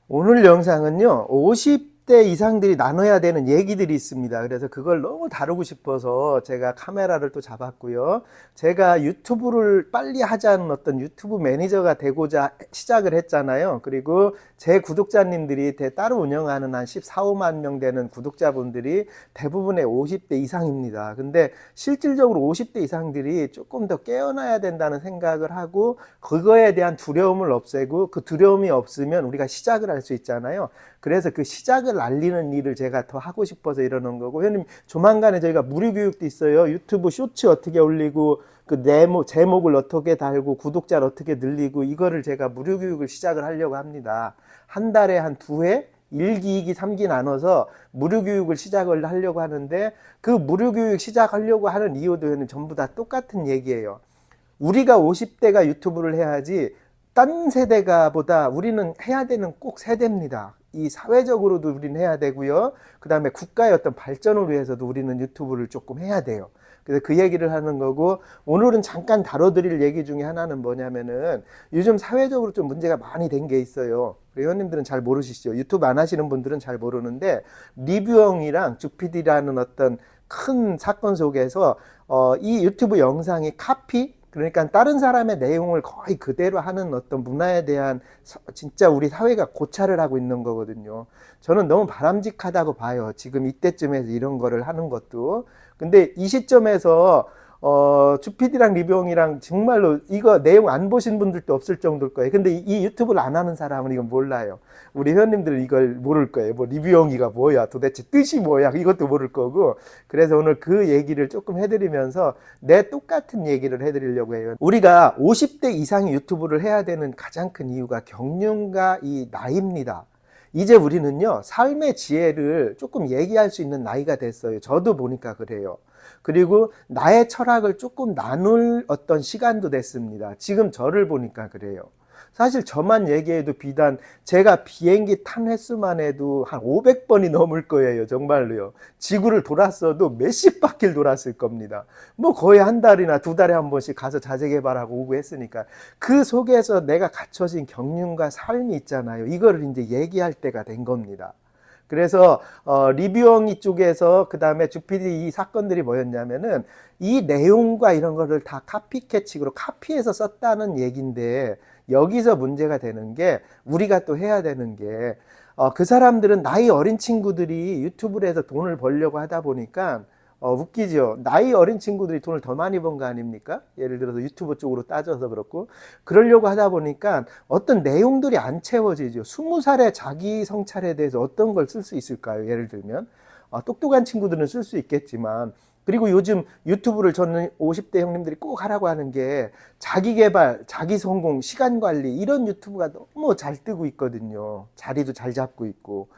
오늘 영상은요, 50대 이상들이 나눠야 되는 얘기들이 있습니다. 그래서 그걸 너무 다루고 싶어서 제가 카메라를 또 잡았고요. 제가 유튜브를 빨리 하자는 어떤 유튜브 매니저가 되고자 시작을 했잖아요. 그리고 제 구독자님들이 따로 운영하는 한 14, 5만 명 되는 구독자분들이 대부분의 50대 이상입니다. 근데 실질적으로 50대 이상들이 조금 더 깨어나야 된다는 생각을 하고 그거에 대한 두려움을 없애고 그 두려움이 없으면 우리가 시작을 할 수 있잖아요. 그래서 그 시작을 알리는 일을 제가 더 하고 싶어서 이러는 거고, 회원님 조만간에 저희가 무료 교육도 있어요. 유튜브 쇼츠 어떻게 올리고 그 제목을 어떻게 달고 구독자를 어떻게 늘리고, 이거를 제가 무료 교육을 시작을 하려고 합니다. 한 달에 한 2회 1기, 2기, 3기 나눠서 무료 교육을 시작을 하려고 하는데, 그 무료 교육 시작하려고 하는 이유도 전부 다 똑같은 얘기예요. 우리가 50대가 유튜브를 해야지 딴 세대가 보다 우리는 해야 되는 꼭 세대입니다. 이 사회적으로도 우리는 해야 되고요. 그 다음에 국가의 어떤 발전을 위해서도 우리는 유튜브를 조금 해야 돼요. 그래서 그 얘기를 하는 거고, 오늘은 잠깐 다뤄드릴 얘기 중에 하나는 뭐냐면은 요즘 사회적으로 좀 문제가 많이 된 게 있어요. 회원님들은 잘 모르시죠. 유튜브 안 하시는 분들은 잘 모르는데, 리뷰형이랑 주피디라는 어떤 큰 사건 속에서 이 유튜브 영상이 그러니까 다른 사람의 내용을 거의 그대로 하는 어떤 문화에 대한 진짜 우리 사회가 고찰을 하고 있는 거거든요. 저는 너무 바람직하다고 봐요. 지금 이때쯤에서 이런 거를 하는 것도. 근데 이 시점에서 주피디랑 리뷰형이랑 정말로 이거 내용 안 보신 분들도 없을 정도일 거예요. 근데 이 유튜브를 안 하는 사람은 이건 몰라요. 우리 회원님들은 이걸 모를 거예요. 뭐 리뷰형이가 뭐야, 도대체 뜻이 뭐야, 이것도 모를 거고. 그래서 오늘 그 얘기를 조금 해드리면서 내 똑같은 얘기를 해드리려고 해요. 우리가 50대 이상의 유튜브를 해야 되는 가장 큰 이유가 경륜과 이 나이입니다. 이제 우리는요, 삶의 지혜를 조금 얘기할 수 있는 나이가 됐어요. 저도 보니까 그래요. 그리고 나의 철학을 조금 나눌 어떤 시간도 됐습니다. 지금 저를 보니까 그래요. 사실 저만 얘기해도 비단 제가 비행기 탄 횟수만 해도 한 500번이 넘을 거예요. 정말로요. 지구를 돌았어도 몇십 바퀴를 돌았을 겁니다. 뭐 거의 한 달이나 2달에 한 번씩 가서 자재 개발하고 오고 했으니까, 그 속에서 내가 갖춰진 경륜과 삶이 있잖아요. 이거를 이제 얘기할 때가 된 겁니다. 그래서 리뷰형 이쪽에서, 그 다음에 주피디 이 사건들이 뭐였냐면은 이 내용과 이런 거를 다 카피캐치로 카피해서 썼다는 얘기인데, 여기서 문제가 되는 게, 우리가 또 해야 되는 게, 그 사람들은 나이 어린 친구들이 유튜브를 해서 돈을 벌려고 하다 보니까, 웃기죠. 나이 어린 친구들이 돈을 더 많이 번 거 아닙니까? 예를 들어서 유튜브 쪽으로 따져서 그렇고, 그러려고 하다 보니까 어떤 내용들이 안 채워지죠. 20살의 자기 성찰에 대해서 어떤 걸 쓸 수 있을까요? 예를 들면 똑똑한 친구들은 쓸 수 있겠지만, 그리고 요즘 유튜브를 저는 50대 형님들이 꼭 하라고 하는 게 자기 개발, 자기 성공, 시간 관리, 이런 유튜브가 너무 잘 뜨고 있거든요. 자리도 잘 잡고 있고.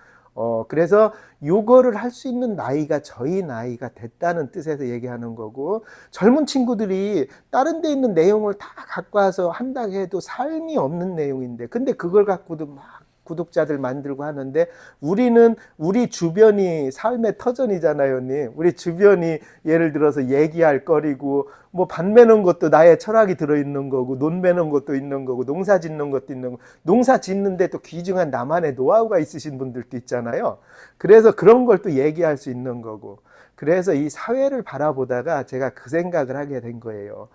그래서 요거를 할 수 있는 나이가 저희 나이가 됐다는 뜻에서 얘기하는 거고, 젊은 친구들이 다른 데 있는 내용을 다 갖고 와서 한다 해도 삶이 없는 내용인데, 근데 그걸 갖고도 막 구독자들 만들고 하는데, 우리는 우리 주변이 삶의 터전이잖아요, 님. 우리 주변이 예를 들어서 얘기할 거리고, 뭐 밭 매는 것도 나의 철학이 들어있는 거고, 논 매는 것도 있는 거고, 농사 짓는 것도 있는 거고, 농사 짓는데 또 귀중한 나만의 노하우가 있으신 분들도 있잖아요. 그래서 그런 걸 또 얘기할 수 있는 거고. 그래서 이 사회를 바라보다가 제가 그 생각을 하게 된 거예요.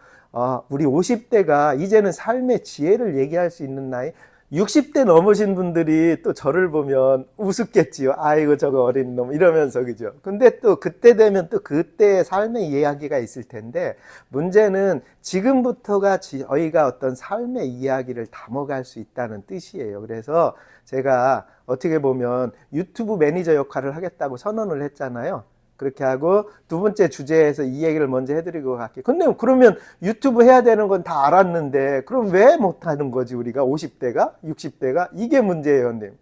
우리 50대가 이제는 삶의 지혜를 얘기할 수 있는 나이. 60대 넘으신 분들이 또 저를 보면 우습겠지요. 아이고 저거 어린 놈 이러면서, 그죠. 근데 또 그때 되면 또 그때의 삶의 이야기가 있을 텐데, 문제는 지금부터가 저희가 어떤 삶의 이야기를 담아갈 수 있다는 뜻이에요. 그래서 제가 어떻게 보면 유튜브 매니저 역할을 하겠다고 선언을 했잖아요. 그렇게 하고 두 번째 주제에서 이 얘기를 먼저 해드리고 갈게요. 근데 그러면 유튜브 해야 되는 건 다 알았는데 그럼 왜 못하는 거지, 우리가 50대가 60대가? 이게 문제예요, 형님.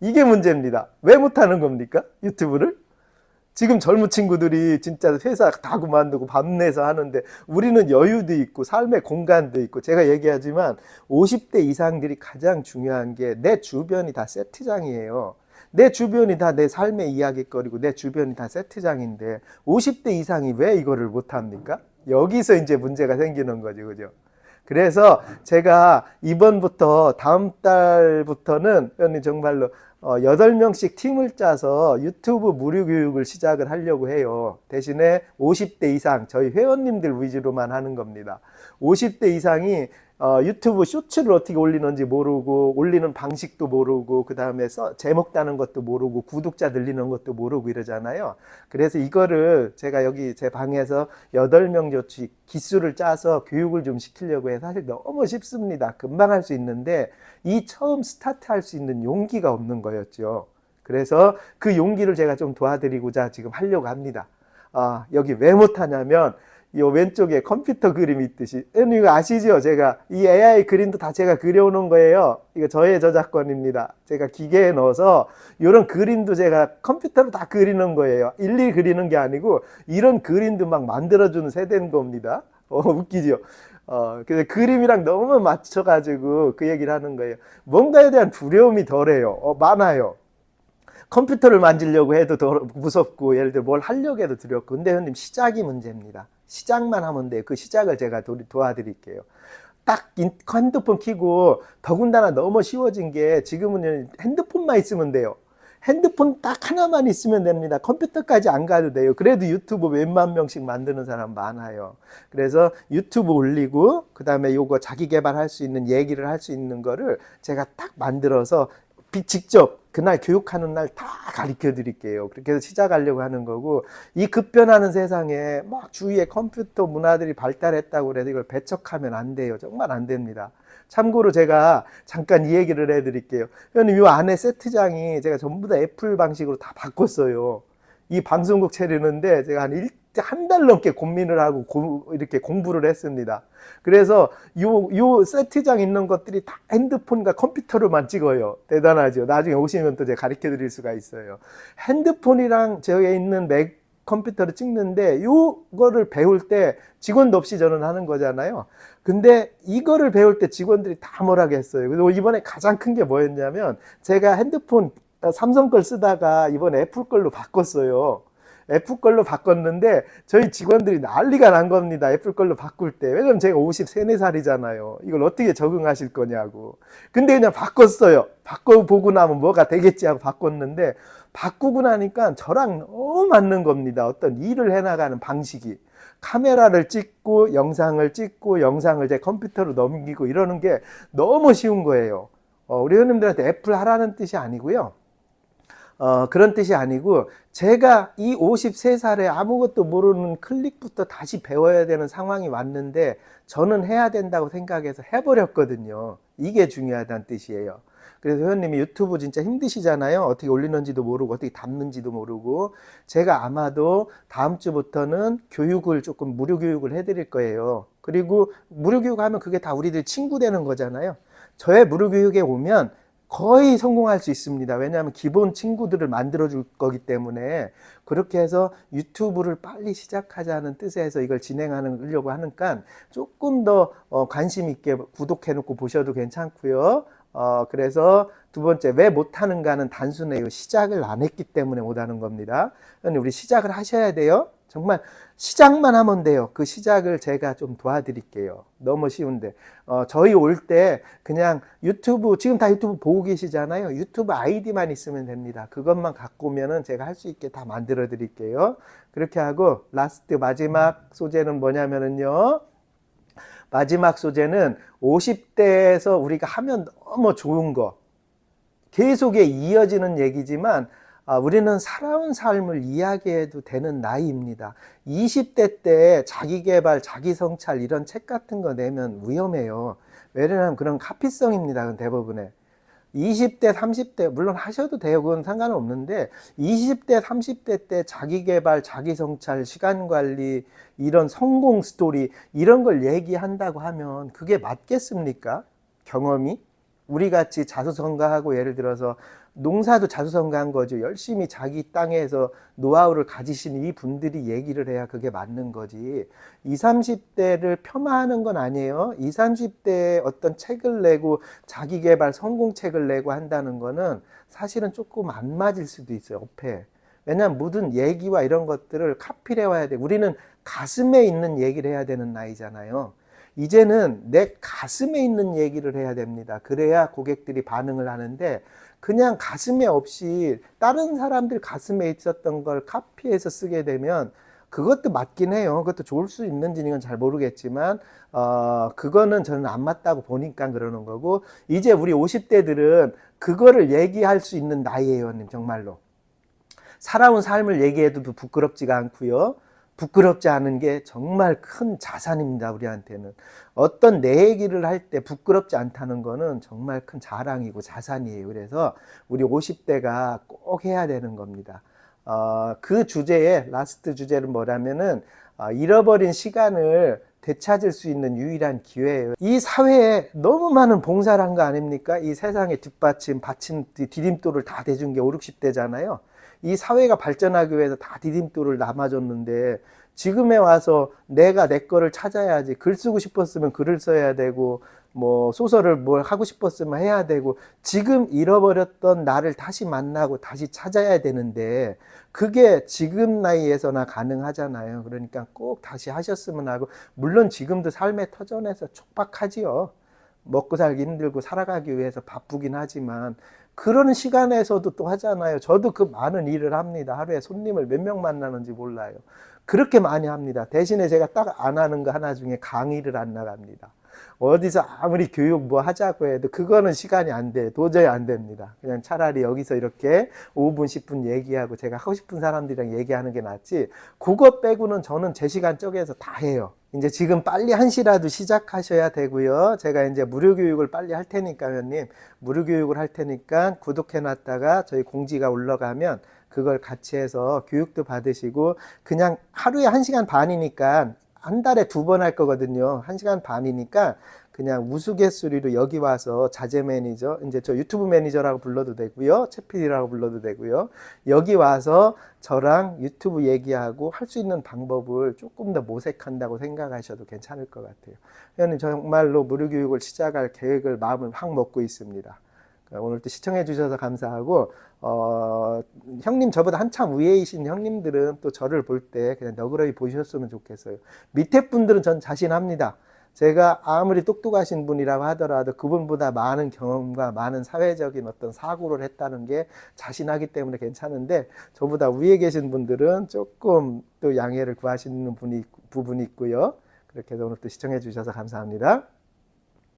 이게 문제입니다. 왜 못하는 겁니까, 유튜브를? 지금 젊은 친구들이 진짜 회사 다 그만두고 밤내서 하는데, 우리는 여유도 있고 삶의 공간도 있고. 제가 얘기하지만 50대 이상들이 가장 중요한 게 내 주변이 다 세트장이에요. 내 주변이 다 내 삶의 이야기거리고 내 주변이 다 세트장인데 50대 이상이 왜 이거를 못합니까? 여기서 이제 문제가 생기는 거죠, 그죠? 그래서 제가 이번부터 다음 달부터는 정말로 8명씩 팀을 짜서 유튜브 무료 교육을 시작을 하려고 해요. 대신에 50대 이상 저희 회원님들 위주로만 하는 겁니다. 50대 이상이 유튜브 쇼츠를 어떻게 올리는지 모르고 올리는 방식도 모르고 그 다음에 제목 따는 것도 모르고 구독자 늘리는 것도 모르고 이러잖아요. 그래서 이거를 제가 여기 제 방에서 8명 조치 기술을 짜서 교육을 좀 시키려고 해서 사실 너무 쉽습니다. 금방 할 수 있는데 이 처음 스타트 할 수 있는 용기가 없는 거였죠. 그래서 그 용기를 제가 좀 도와드리고자 지금 하려고 합니다. 여기 왜 못하냐면 이 왼쪽에 컴퓨터 그림이 있듯이 이거 아시죠? 제가 이 AI 그림도 다 제가 그려오는 거예요. 이거 저의 저작권입니다. 제가 기계에 넣어서 이런 그림도 제가 컴퓨터로 다 그리는 거예요. 일일이 그리는 게 아니고 이런 그림도 막 만들어주는 세대인 겁니다. 웃기죠? 그래서 그림이랑 너무 맞춰가지고 그 얘기를 하는 거예요. 뭔가에 대한 두려움이 덜해요. 많아요. 컴퓨터를 만지려고 해도 더 무섭고 예를 들어 뭘 하려고 해도 두렵고 근데 형님 시작이 문제입니다. 시작만 하면 돼요. 그 시작을 제가 도와드릴게요. 딱 핸드폰 켜고 더군다나 너무 쉬워진 게 지금은 핸드폰만 있으면 돼요. 핸드폰 딱 하나만 있으면 됩니다. 컴퓨터까지 안 가도 돼요. 그래도 유튜브 몇만 명씩 만드는 사람 많아요. 그래서 유튜브 올리고 그 다음에 요거 자기 개발할 수 있는 얘기를 할 수 있는 거를 제가 딱 만들어서 직접 그날 교육하는 날 다 가르쳐 드릴게요. 그렇게 해서 시작하려고 하는 거고 이 급변하는 세상에 막 주위에 컴퓨터 문화들이 발달했다고 그래서 이걸 배척하면 안 돼요. 정말 안 됩니다. 참고로 제가 잠깐 이 얘기를 해드릴게요. 이 안에 세트장이 제가 전부 다 애플 방식으로 다 바꿨어요. 이 방송국 차리는데 제가 한 달 넘게 고민을 하고 이렇게 공부를 했습니다. 그래서 요 세트장 있는 것들이 다 핸드폰과 컴퓨터로만 찍어요. 대단하죠. 나중에 오시면 또 제가 가르쳐 드릴 수가 있어요. 핸드폰이랑 저에 있는 맥 컴퓨터를 찍는데 요거를 배울 때 직원도 없이 저는 하는 거잖아요. 근데 이거를 배울 때 직원들이 다 뭐라고 했어요. 그리고 이번에 가장 큰 게 뭐였냐면 제가 핸드폰 삼성 걸 쓰다가 이번에 애플 걸로 바꿨어요. 애플 걸로 바꿨는데 저희 직원들이 난리가 난 겁니다. 애플 걸로 바꿀 때. 왜냐면 제가 53, 4살이잖아요. 이걸 어떻게 적응하실 거냐고. 근데 그냥 바꿨어요. 바꿔보고 나면 뭐가 되겠지 하고 바꿨는데 바꾸고 나니까 저랑 너무 맞는 겁니다. 어떤 일을 해나가는 방식이. 카메라를 찍고 영상을 제 컴퓨터로 넘기고 이러는 게 너무 쉬운 거예요. 우리 회원님들한테 애플 하라는 뜻이 아니고요. 그런 뜻이 아니고 제가 이 53살에 아무것도 모르는 클릭부터 다시 배워야 되는 상황이 왔는데 저는 해야 된다고 생각해서 해버렸거든요. 이게 중요하다는 뜻이에요. 그래서 회원님이 유튜브 진짜 힘드시잖아요. 어떻게 올리는지도 모르고 어떻게 담는지도 모르고 제가 아마도 다음 주부터는 교육을 조금 무료 교육을 해드릴 거예요. 그리고 무료 교육하면 그게 다 우리들 친구 되는 거잖아요. 저의 무료 교육에 오면 거의 성공할 수 있습니다. 왜냐하면 기본 친구들을 만들어 줄 거기 때문에 그렇게 해서 유튜브를 빨리 시작하자는 뜻에서 이걸 진행하려고 하니까 조금 더 관심 있게 구독해 놓고 보셔도 괜찮고요. 그래서 두 번째 왜 못하는가는 단순해요. 시작을 안 했기 때문에 못하는 겁니다. 우리 시작을 하셔야 돼요. 정말 시작만 하면 돼요. 그 시작을 제가 좀 도와드릴게요. 너무 쉬운데 저희 올 때 그냥 유튜브 지금 다 유튜브 보고 계시잖아요. 유튜브 아이디만 있으면 됩니다. 그것만 갖고 오면은 제가 할 수 있게 다 만들어 드릴게요. 그렇게 하고 라스트 마지막 소재는 뭐냐면은요. 마지막 소재는 50대에서 우리가 하면 너무 좋은 거 계속에 이어지는 얘기지만 우리는 살아온 삶을 이야기해도 되는 나이입니다. 20대 때 자기계발, 자기성찰 이런 책 같은 거 내면 위험해요. 왜냐하면 그런 카피성입니다. 그건 대부분의. 20대, 30대 물론 하셔도 돼요. 그건 상관은 없는데 20대, 30대 때 자기계발, 자기성찰, 시간관리 이런 성공 스토리 이런 걸 얘기한다고 하면 그게 맞겠습니까? 경험이? 우리같이 자수성가하고 예를 들어서 농사도 자수성가한 거죠. 열심히 자기 땅에서 노하우를 가지신 이 분들이 얘기를 해야 그게 맞는 거지. 20, 30대를 폄하하는 건 아니에요. 20, 30대에 어떤 책을 내고 자기계발 성공책을 내고 한다는 거는 사실은 조금 안 맞을 수도 있어요. 옆에. 왜냐하면 모든 얘기와 이런 것들을 카피를 해와야 돼. 우리는 가슴에 있는 얘기를 해야 되는 나이잖아요. 이제는 내 가슴에 있는 얘기를 해야 됩니다. 그래야 고객들이 반응을 하는데 그냥 가슴에 없이 다른 사람들 가슴에 있었던 걸 카피해서 쓰게 되면 그것도 맞긴 해요. 그것도 좋을 수 있는지는 잘 모르겠지만 그거는 저는 안 맞다고 보니까 그러는 거고, 이제 우리 50대들은 그거를 얘기할 수 있는 나이예요, 님, 정말로. 살아온 삶을 얘기해도 부끄럽지가 않고요. 부끄럽지 않은 게 정말 큰 자산입니다, 우리한테는. 어떤 내 얘기를 할 때 부끄럽지 않다는 거는 정말 큰 자랑이고 자산이에요. 그래서 우리 50대가 꼭 해야 되는 겁니다. 그 주제에, 라스트 주제는 뭐라면은, 잃어버린 시간을 되찾을 수 있는 유일한 기회예요. 이 사회에 너무 많은 봉사를 한 거 아닙니까? 이 세상의 받침, 디딤돌을 다 대준 게 5, 60대잖아요. 이 사회가 발전하기 위해서 다 디딤돌을 남아줬는데, 지금에 와서 내가 내 거를 찾아야지. 글 쓰고 싶었으면 글을 써야 되고, 뭐 소설을 뭘 하고 싶었으면 해야 되고, 지금 잃어버렸던 나를 다시 만나고 다시 찾아야 되는데, 그게 지금 나이에서나 가능하잖아요. 그러니까 꼭 다시 하셨으면 하고, 물론 지금도 삶의 터전에서 촉박하지요. 먹고 살기 힘들고 살아가기 위해서 바쁘긴 하지만, 그런 시간에서도 또 하잖아요. 저도 그 많은 일을 합니다. 하루에 손님을 몇 명 만나는지 몰라요. 그렇게 많이 합니다. 대신에 제가 딱 안 하는 거 하나 중에 강의를 안 나갑니다. 어디서 아무리 교육 뭐 하자고 해도 그거는 시간이 안 돼. 도저히 안 됩니다. 그냥 차라리 여기서 이렇게 5분, 10분 얘기하고 제가 하고 싶은 사람들이랑 얘기하는 게 낫지. 그거 빼고는 저는 제 시간 쪼개서 다 해요. 이제 지금 빨리 1시라도 시작하셔야 되고요. 제가 이제 무료 교육을 빨리 할 테니까, 회원님. 무료 교육을 할 테니까 구독해놨다가 저희 공지가 올라가면 그걸 같이 해서 교육도 받으시고, 그냥 하루에 1시간 반이니까 한 달에 2번 할 거거든요. 1시간 반이니까 그냥 우스갯소리로 여기 와서 자재 매니저, 이제 저 유튜브 매니저라고 불러도 되고요. 채필이라고 불러도 되고요. 여기 와서 저랑 유튜브 얘기하고 할 수 있는 방법을 조금 더 모색한다고 생각하셔도 괜찮을 것 같아요. 저는 정말로 무료 교육을 시작할 계획을 마음을 확 먹고 있습니다. 오늘도 시청해 주셔서 감사하고, 형님 저보다 한참 위에이신 형님들은 또 저를 볼 때 그냥 너그러이 보셨으면 좋겠어요. 밑에 분들은 전 자신합니다. 제가 아무리 똑똑하신 분이라고 하더라도 그분보다 많은 경험과 많은 사회적인 어떤 사고를 했다는 게 자신하기 때문에 괜찮은데, 저보다 위에 계신 분들은 조금 또 양해를 구하시는 부분이 있고요. 그렇게 해서 오늘 또 시청해 주셔서 감사합니다.